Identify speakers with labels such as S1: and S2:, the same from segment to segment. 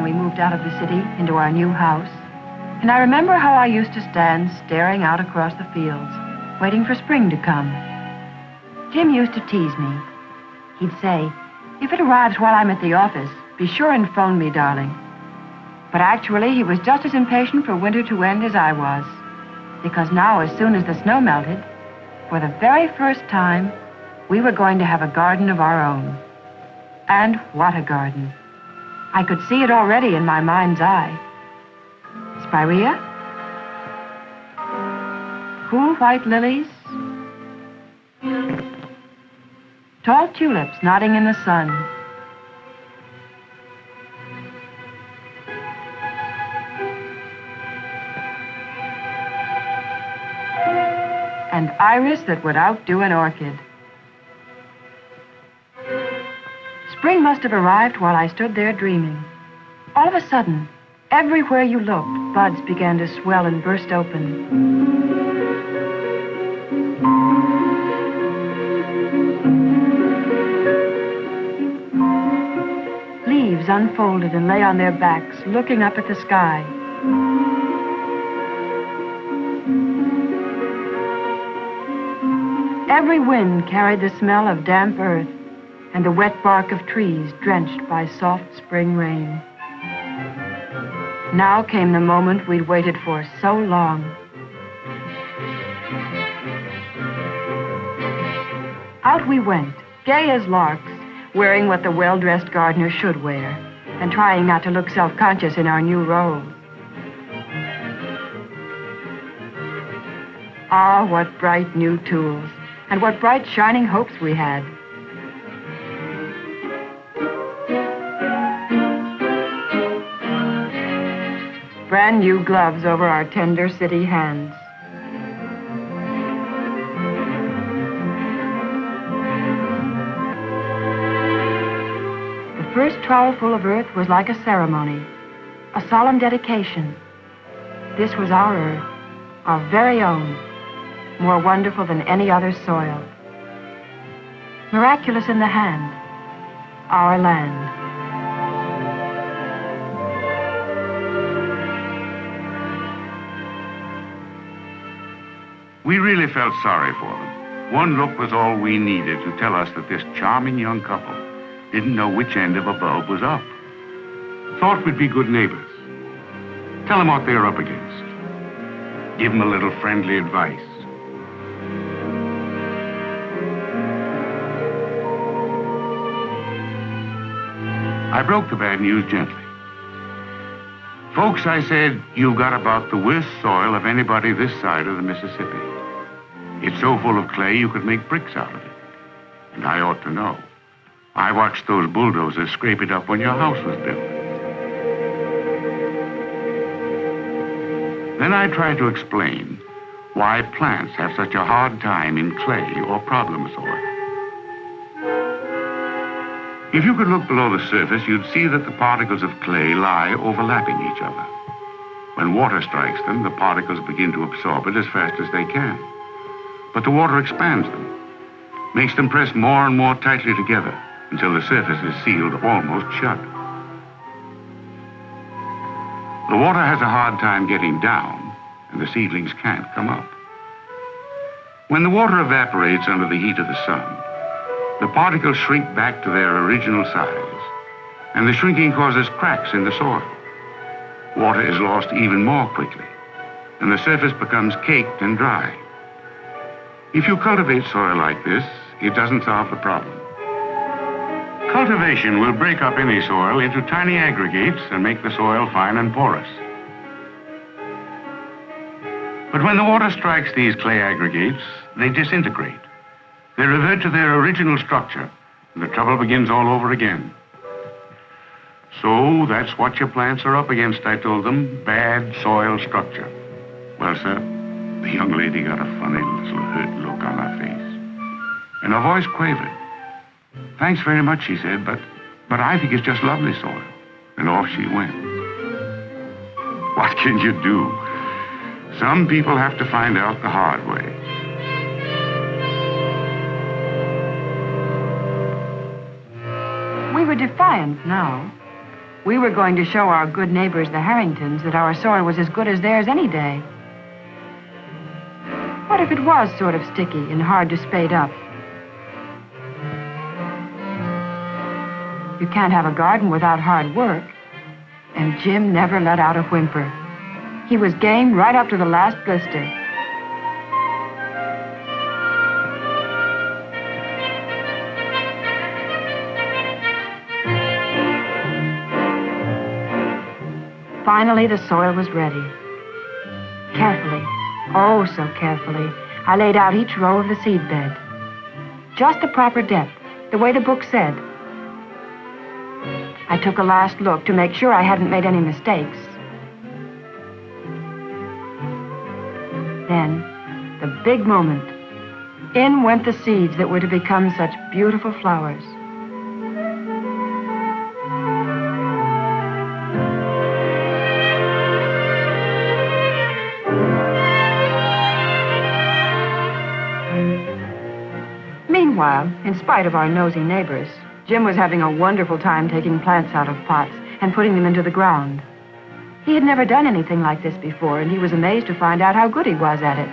S1: we moved out of the city into our new house. And I remember how I used to stand staring out across the fields, waiting for spring to come. Jim used to tease me. He'd say, "If it arrives while I'm at the office, be sure and phone me, darling." But actually, he was just as impatient for winter to end as I was. Because now, as soon as the snow melted, for the very first time, we were going to have a garden of our own. And what a garden. I could see it already in my mind's eye. Spirea? Cool white lilies? Tall tulips nodding in the sun. And iris that would outdo an orchid. Spring must have arrived while I stood there dreaming. All of a sudden, everywhere you looked, buds began to swell and burst open. Leaves unfolded and lay on their backs, looking up at the sky. Every wind carried the smell of damp earth and the wet bark of trees drenched by soft spring rain. Now came the moment we'd waited for so long. Out we went, gay as larks, wearing what the well-dressed gardener should wear, and trying not to look self-conscious in our new roles. Ah, what bright new tools, and what bright shining hopes we had. Brand new gloves over our tender city hands. The first trowelful of earth was like a ceremony, a solemn dedication. This was our earth, our very own, more wonderful than any other soil. Miraculous in the hand, our land.
S2: We really felt sorry for them. One look was all we needed to tell us that this charming young couple didn't know which end of a bulb was up. Thought we'd be good neighbors. Tell them what they're up against. Give them a little friendly advice. I broke the bad news gently. Folks, I said, you've got about the worst soil of anybody this side of the Mississippi. It's so full of clay you could make bricks out of it. And I ought to know. I watched those bulldozers scrape it up when your house was built. Then I tried to explain why plants have such a hard time in clay or problem soil. If you could look below the surface, you'd see that the particles of clay lie overlapping each other. When water strikes them, the particles begin to absorb it as fast as they can. But the water expands them, makes them press more and more tightly together until the surface is sealed almost shut. The water has a hard time getting down, and the seedlings can't come up. When the water evaporates under the heat of the sun, the particles shrink back to their original size, and the shrinking causes cracks in the soil. Water is lost even more quickly, and the surface becomes caked and dry. If you cultivate soil like this, it doesn't solve the problem. Cultivation will break up any soil into tiny aggregates and make the soil fine and porous. But when the water strikes these clay aggregates, they disintegrate. They revert to their original structure, and the trouble begins all over again. So that's what your plants are up against, I told them, bad soil structure. Well, sir, the young lady got a funny little hurt look on her face, and her voice quavered. Thanks very much, she said, but I think it's just lovely soil. And off she went. What can you do? Some people have to find out the hard way.
S1: We were defiant now. We were going to show our good neighbors, the Harringtons, that our soil was as good as theirs any day. What if it was sort of sticky and hard to spade up? You can't have a garden without hard work. And Jim never let out a whimper. He was game right up to the last blister. Finally, the soil was ready. Carefully, oh so carefully, I laid out each row of the seed bed. Just the proper depth, the way the book said. I took a last look to make sure I hadn't made any mistakes. Then, the big moment. In went the seeds that were to become such beautiful flowers. Meanwhile, in spite of our nosy neighbors, Jim was having a wonderful time taking plants out of pots and putting them into the ground. He had never done anything like this before, and he was amazed to find out how good he was at it.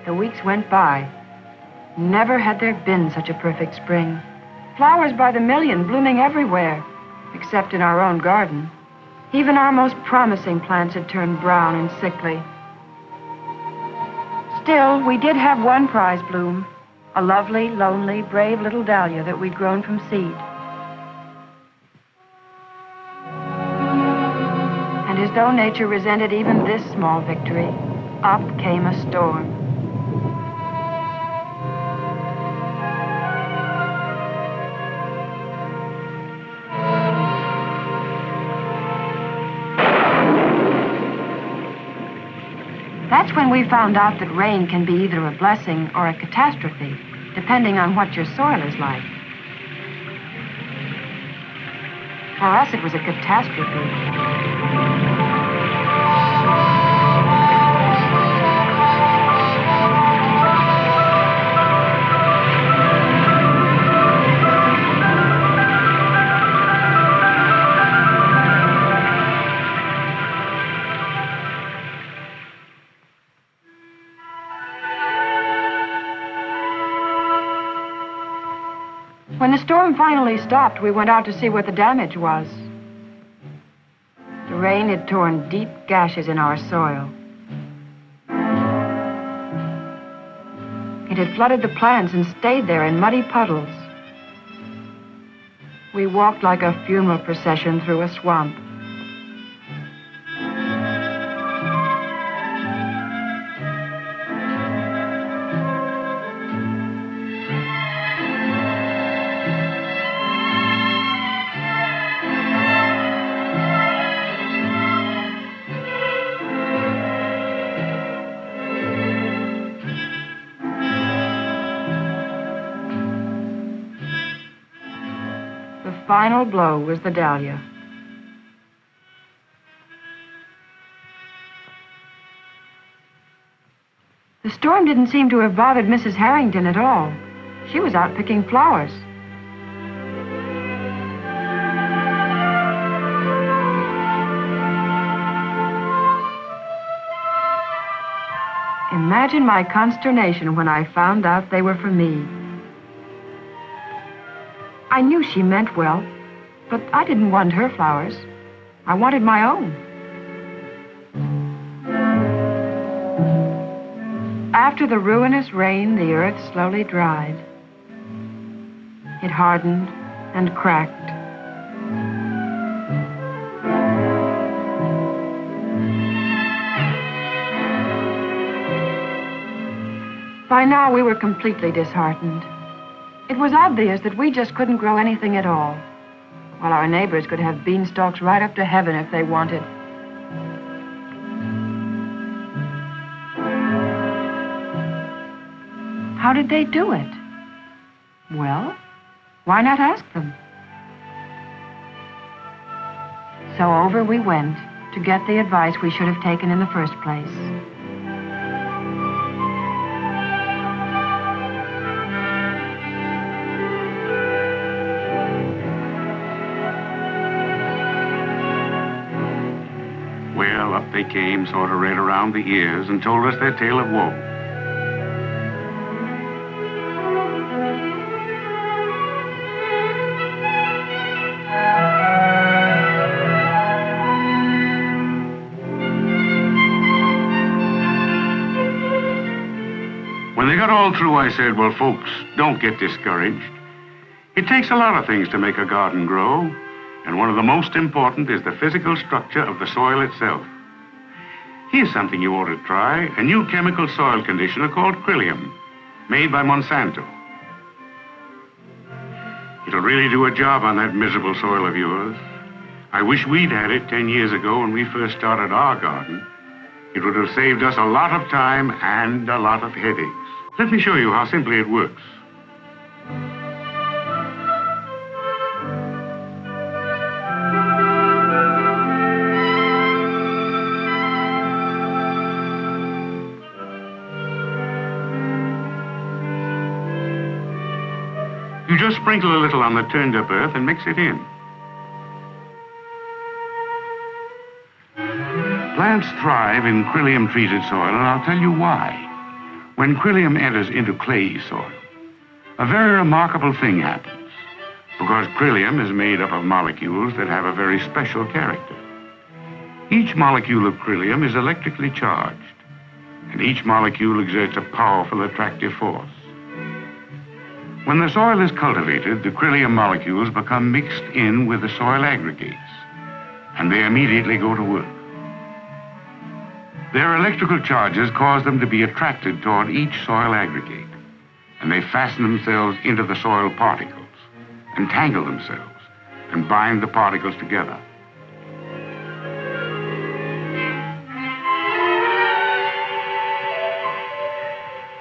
S1: The weeks went by. Never had there been such a perfect spring. Flowers by the million blooming everywhere, except in our own garden. Even our most promising plants had turned brown and sickly. Still, we did have one prize bloom, a lovely, lonely, brave little dahlia that we'd grown from seed. And as though nature resented even this small victory, up came a storm. That's when we found out that rain can be either a blessing or a catastrophe, depending on what your soil is like. For us, it was a catastrophe. When the storm finally stopped, we went out to see what the damage was. The rain had torn deep gashes in our soil. It had flooded the plants and stayed there in muddy puddles. We walked like a funeral procession through a swamp. The final blow was the dahlia. The storm didn't seem to have bothered Mrs. Harrington at all. She was out picking flowers. Imagine my consternation when I found out they were for me. I knew she meant well, but I didn't want her flowers. I wanted my own. After the ruinous rain, the earth slowly dried. It hardened and cracked. By now, we were completely disheartened. It was obvious that we just couldn't grow anything at all, while our neighbors could have beanstalks right up to heaven if they wanted. How did they do it? Well, why not ask them? So over we went to get the advice we should have taken in the first place.
S2: Well, up they came, sort of right around the ears, and told us their tale of woe. When they got all through, I said, well, folks, don't get discouraged. It takes a lot of things to make a garden grow, and one of the most important is the physical structure of the soil itself. Here's something you ought to try, a new chemical soil conditioner called Krillium, made by Monsanto. It'll really do a job on that miserable soil of yours. I wish we'd had it 10 years ago when we first started our garden. It would have saved us a lot of time and a lot of headaches. Let me show you how simply it works. You just sprinkle a little on the turned-up earth and mix it in. Plants thrive in Krillium-treated soil, and I'll tell you why. When Krillium enters into clayey soil, a very remarkable thing happens, because Krillium is made up of molecules that have a very special character. Each molecule of Krillium is electrically charged, and each molecule exerts a powerful attractive force. When the soil is cultivated, the Krillium molecules become mixed in with the soil aggregates, and they immediately go to work. Their electrical charges cause them to be attracted toward each soil aggregate, and they fasten themselves into the soil particles, entangle themselves, and bind the particles together.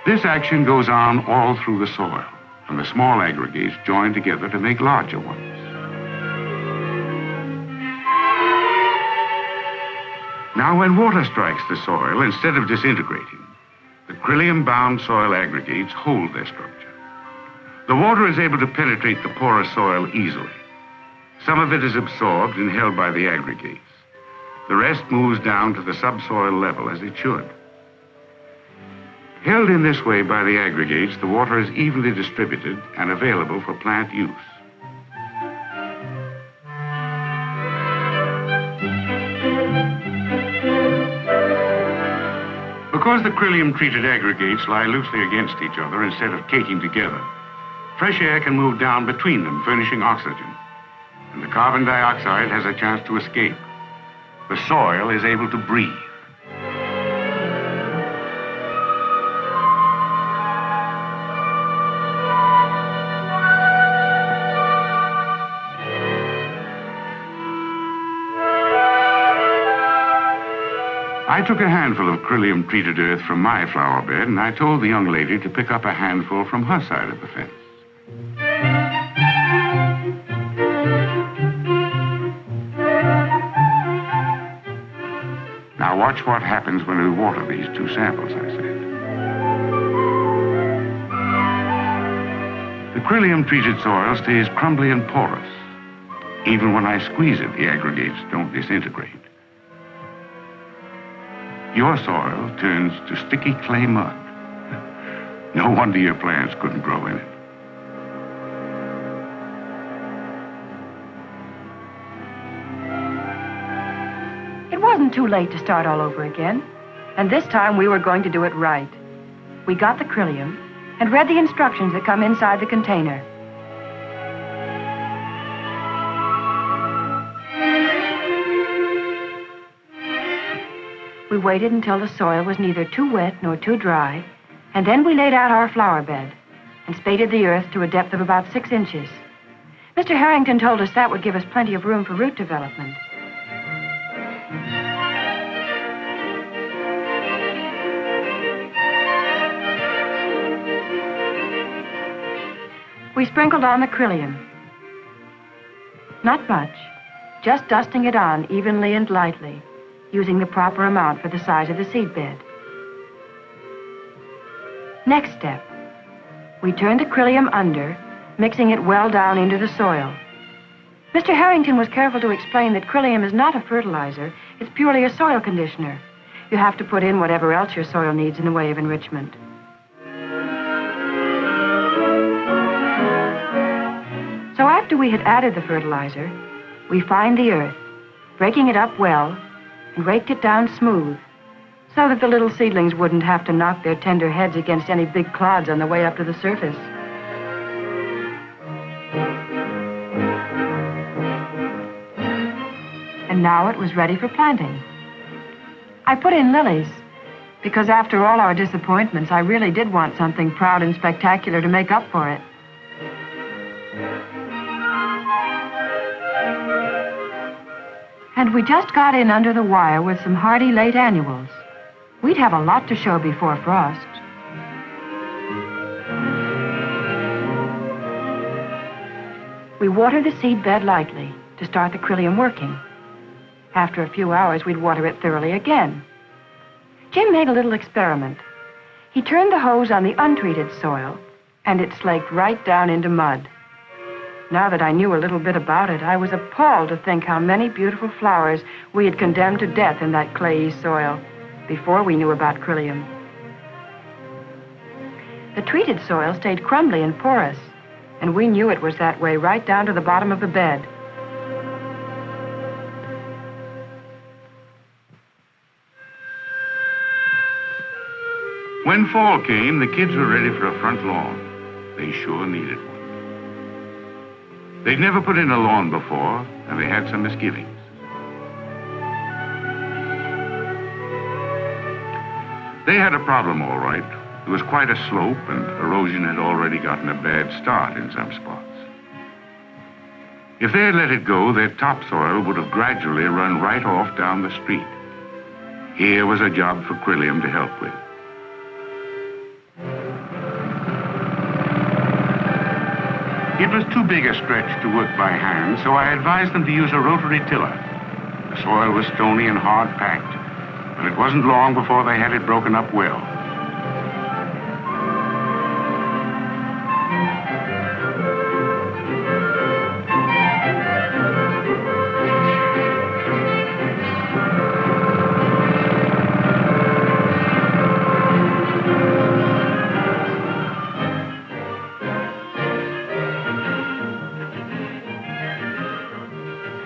S2: This action goes on all through the soil, and the small aggregates join together to make larger ones. Now, when water strikes the soil, instead of disintegrating, the Krillium-bound soil aggregates hold their structure. The water is able to penetrate the porous soil easily. Some of it is absorbed and held by the aggregates. The rest moves down to the subsoil level as it should. Held in this way by the aggregates, the water is evenly distributed and available for plant use. Because the Krillium-treated aggregates lie loosely against each other instead of caking together, fresh air can move down between them, furnishing oxygen, and the carbon dioxide has a chance to escape. The soil is able to breathe. I took a handful of Krillium-treated earth from my flower bed, and I told the young lady to pick up a handful from her side of the fence. Now watch what happens when we water these two samples, I said. The Krillium-treated soil stays crumbly and porous. Even when I squeeze it, the aggregates don't disintegrate. Your soil turns to sticky clay mud. No wonder your plants couldn't grow in it.
S1: It wasn't too late to start all over again, and this time we were going to do it right. We got the Krillium and read the instructions that come inside the container. We waited until the soil was neither too wet nor too dry, and then we laid out our flower bed and spaded the earth to a depth of about 6 inches. Mr. Harrington told us that would give us plenty of room for root development. We We sprinkled on the Krillium. Not much, just dusting it on evenly and lightly, using the proper amount for the size of the seedbed. Next step, we turned the Krillium under, mixing it well down into the soil. Mr. Harrington was careful to explain that Krillium is not a fertilizer, it's purely a soil conditioner. You have to put in whatever else your soil needs in the way of enrichment. So after we had added the fertilizer, we fined the earth, breaking it up well, and raked it down smooth, so that the little seedlings wouldn't have to knock their tender heads against any big clods on the way up to the surface. And now it was ready for planting. I put in lilies, because after all our disappointments, I really did want something proud and spectacular to make up for it. And we just got in under the wire with some hardy late annuals. We'd have a lot to show before frost. We water the seed bed lightly to start the Krillium working. After a few hours, we'd water it thoroughly again. Jim made a little experiment. He turned the hose on the untreated soil, and it slaked right down into mud. Now that I knew a little bit about it, I was appalled to think how many beautiful flowers we had condemned to death in that clayey soil before we knew about Krillium. The treated soil stayed crumbly and porous, and we knew it was that way right down to the bottom of the bed.
S2: When fall came, the kids were ready for a front lawn. They sure needed one. They'd never put in a lawn before, and they had some misgivings. They had a problem, all right. It was quite a slope, and erosion had already gotten a bad start in some spots. If they had let it go, their topsoil would have gradually run right off down the street. Here was a job for Krillium to help with. It was too big a stretch to work by hand, so I advised them to use a rotary tiller. The soil was stony and hard-packed, but it wasn't long before they had it broken up well.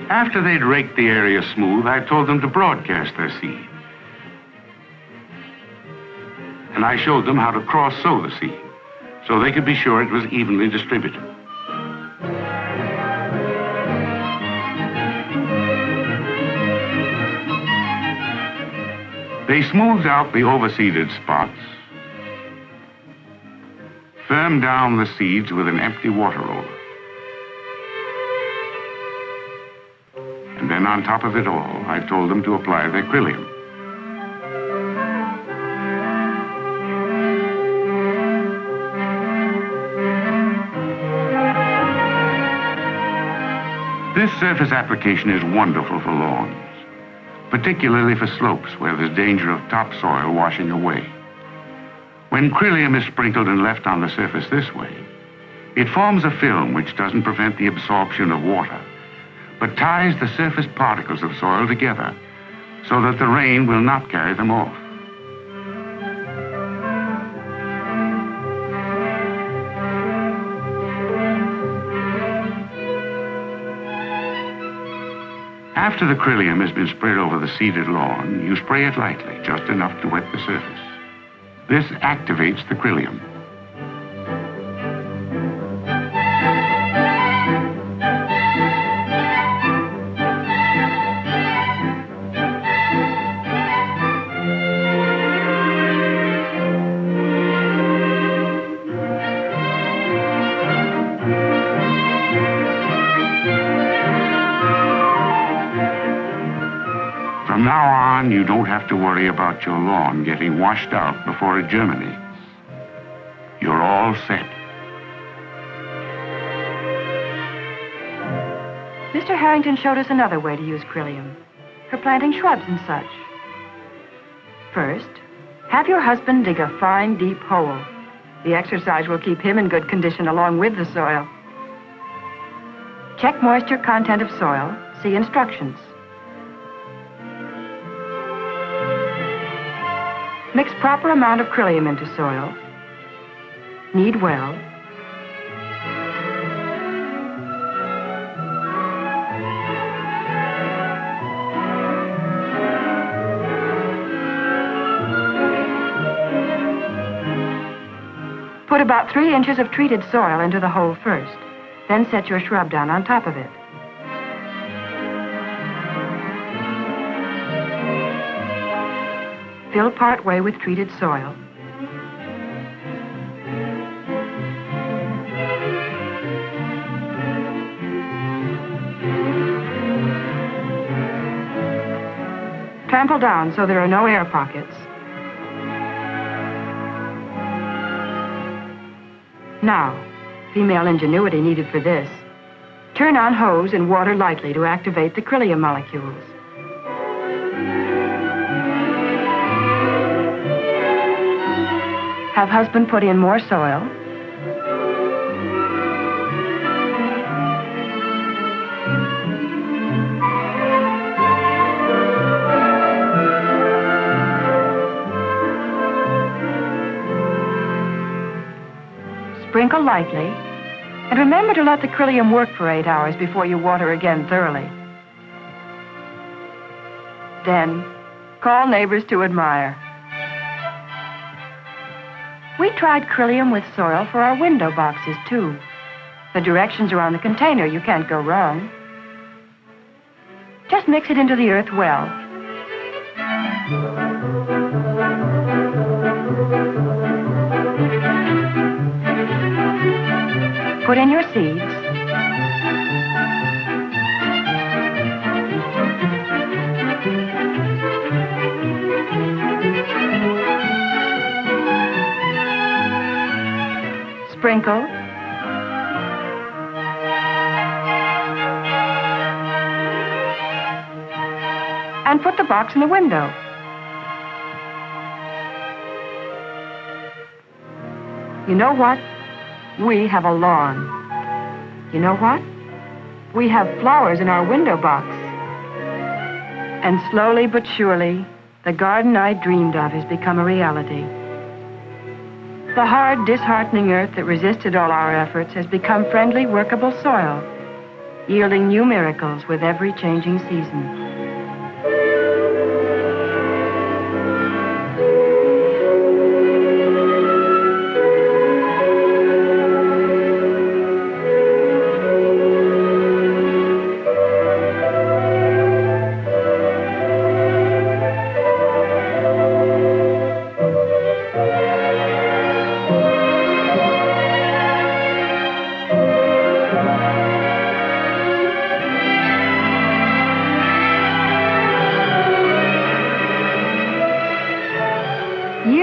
S2: After they'd raked the area smooth, I told them to broadcast their seed. And I showed them how to cross-sow the seed, so they could be sure it was evenly distributed. They smoothed out the overseeded spots, firmed down the seeds with an empty water roller. And then on top of it all, I told them to apply their Krillium. This surface application is wonderful for lawns, particularly for slopes where there's danger of topsoil washing away. When Krillium is sprinkled and left on the surface this way, it forms a film which doesn't prevent the absorption of water, but ties the surface particles of soil together so that the rain will not carry them off. After the Krillium has been spread over the seeded lawn, you spray it lightly, just enough to wet the surface. This activates the Krillium. From now on, you don't have to worry about your lawn getting washed out before it germinates. You're all set.
S1: Mr. Harrington showed us another way to use Krillium for planting shrubs and such. First, have your husband dig a fine, deep hole. The exercise will keep him in good condition along with the soil. Check moisture content of soil. See instructions. Mix proper amount of Krillium into soil. Knead well. Put about 3 inches of treated soil into the hole first. Then set your shrub down on top of it. Fill part way with treated soil. Trample down so there are no air pockets. Now, female ingenuity needed for this. Turn on hose and water lightly to activate the Krillium molecules. Have husband put in more soil. Sprinkle lightly, and remember to let the Krillium work for 8 hours before you water again thoroughly. Then, call neighbors to admire. We tried Krillium with soil for our window boxes, too. The directions are on the container. You can't go wrong. Just mix it into the earth well. Put in your seeds. Sprinkle. And put the box in the window. You know what? We have a lawn. You know what? We have flowers in our window box. And slowly but surely, the garden I dreamed of has become a reality. The hard, disheartening earth that resisted all our efforts has become friendly, workable soil, yielding new miracles with every changing season.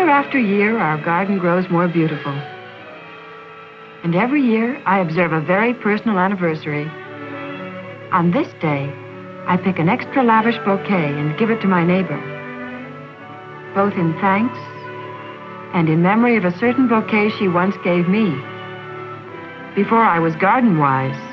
S1: After year, our garden grows more beautiful. And every year, I observe a very personal anniversary. On this day, I pick an extra lavish bouquet and give it to my neighbor, both in thanks and in memory of a certain bouquet she once gave me before I was garden-wise.